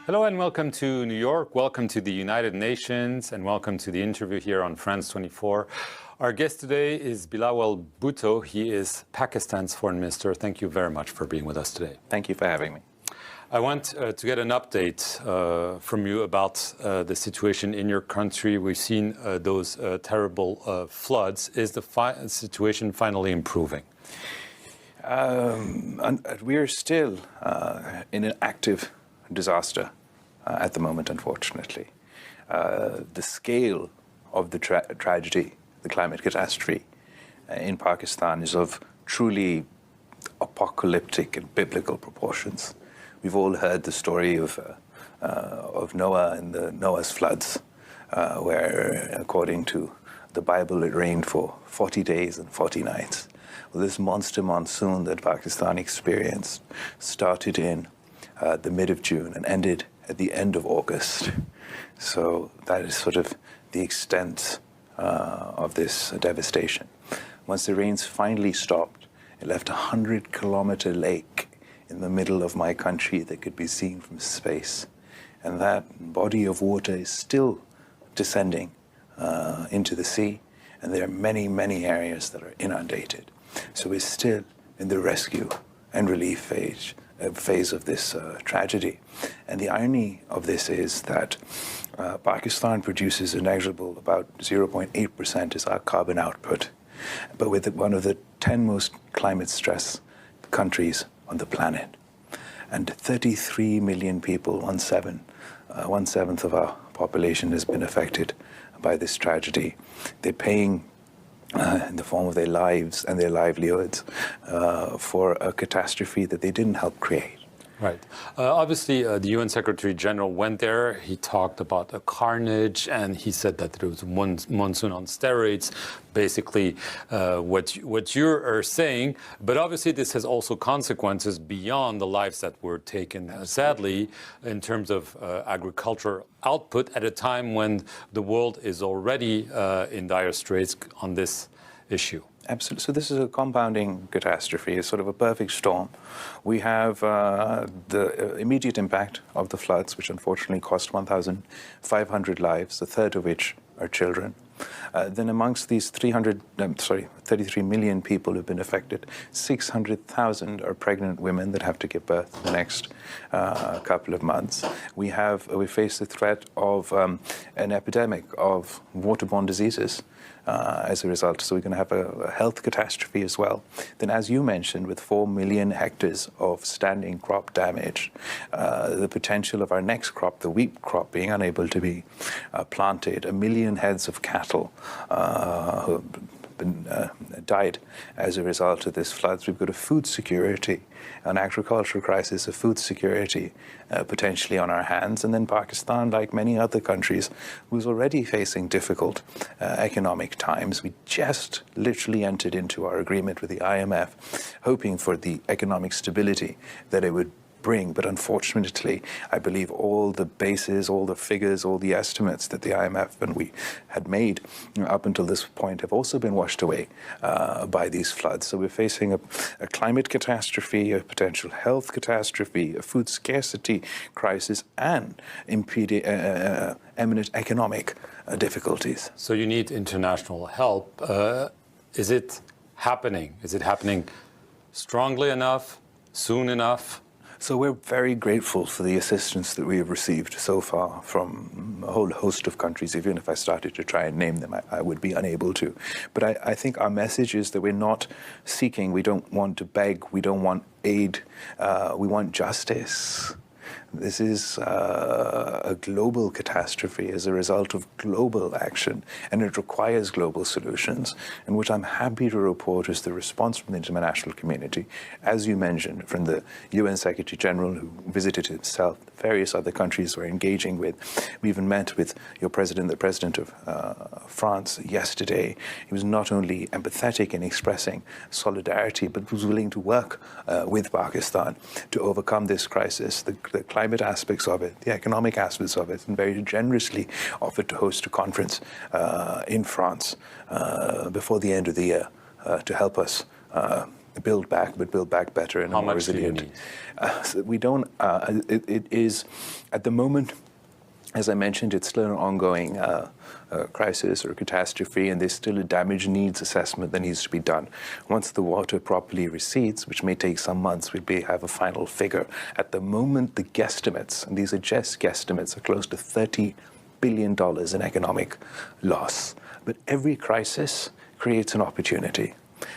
Hello and welcome to New York, welcome to the United Nations, and welcome to the interview here on France 24. Our guest today is Bilawal Bhutto. He is Pakistan's foreign minister. Thank you very much for being with us today. Thank you for having me. I want to get an update from you about the situation in your country. We've seen those terrible floods. Is the situation finally improving? We are still in an active disaster at the moment, unfortunately. The scale of the tragedy, the climate catastrophe in Pakistan is of truly apocalyptic and biblical proportions. We've all heard the story of Noah and the Noah's floods, where, according to the Bible, it rained for 40 days and 40 nights. Well, this monster monsoon that Pakistan experienced started in the mid of June and ended at the end of August. So that is sort of the extent of this devastation. Once the rains finally stopped, it left a 100-kilometer lake in the middle of my country that could be seen from space. And that body of water is still descending into the sea, and there are many, many areas that are inundated. So we're still in the rescue and relief phase of this tragedy. And the irony of this is that Pakistan produces a negligible, about 0.8% is our carbon output, but with one of the 10 most climate stress countries on the planet. And 33 million people, one seventh of our population has been affected by this tragedy. They're paying in the form of their lives and their livelihoods for a catastrophe that they didn't help create. Right. Obviously, the UN Secretary General went there. He talked about a carnage, and he said that there was one monsoon on steroids, basically what you are saying. But obviously, this has also consequences beyond the lives that were taken, sadly, in terms of agricultural output at a time when the world is already in dire straits on this issue. Absolutely. So this is a compounding catastrophe. It's sort of a perfect storm. We have the immediate impact of the floods, which unfortunately cost 1,500 lives, a third of which are children. Then amongst these 33 million people who've been affected, 600,000 are pregnant women that have to give birth in the next couple of months. We face the threat of an epidemic of waterborne diseases as a result. So we're going to have a health catastrophe as well. Then, as you mentioned, with 4 million hectares of standing crop damage, the potential of our next crop, the wheat crop, being unable to be planted, 1 million heads of cattle who have died as a result of this floods. We've got a food security, an agricultural crisis, a food security potentially on our hands. And then Pakistan, like many other countries, who's already facing difficult economic times. We just literally entered into our agreement with the IMF, hoping for the economic stability that it would bring. But unfortunately, I believe all the bases, all the figures, all the estimates that the IMF and we had made up until this point have also been washed away by these floods. So we're facing a climate catastrophe, a potential health catastrophe, a food scarcity crisis, and imminent economic difficulties. So you need international help. Is it happening? Is it happening strongly enough, soon enough? So we're very grateful for the assistance that we have received so far from a whole host of countries. Even if I started to try and name them, I would be unable to. But I think our message is that we're not seeking, we don't want to beg, we don't want aid, we want justice. This is a global catastrophe as a result of global action, and it requires global solutions. And what I'm happy to report is the response from the international community, as you mentioned, from the UN Secretary General, who visited himself, various other countries we're engaging with. We even met with your president, the president of France, yesterday. He was not only empathetic in expressing solidarity, but was willing to work with Pakistan to overcome this crisis, the climate aspects of it, the economic aspects of it, and very generously offered to host a conference in France before the end of the year to help us build back, but build back better and How more much do you resilient. need? So we don't. It is at the moment. As I mentioned, it's still an ongoing crisis or catastrophe, and there's still a damage needs assessment that needs to be done. Once the water properly recedes, which may take some months, we'll have a final figure. At the moment, the guesstimates, and these are just guesstimates, are close to $30 billion in economic loss. But every crisis creates an opportunity.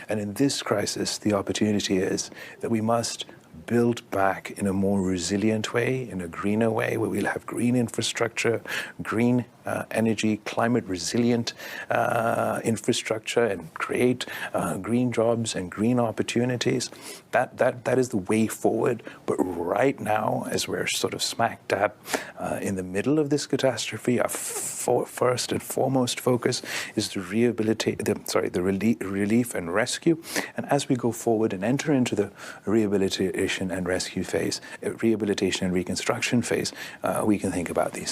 And in this crisis, the opportunity is that we must build back in a more resilient way, in a greener way, where we'll have green infrastructure, green energy, climate resilient infrastructure, and create green jobs and green opportunities. That is the way forward. But right now, as we're sort of smack dab in the middle of this catastrophe, our first and foremost focus is to relief and rescue. And as we go forward and enter into the rehabilitation and rescue phase, rehabilitation and reconstruction phase, we can think about these things.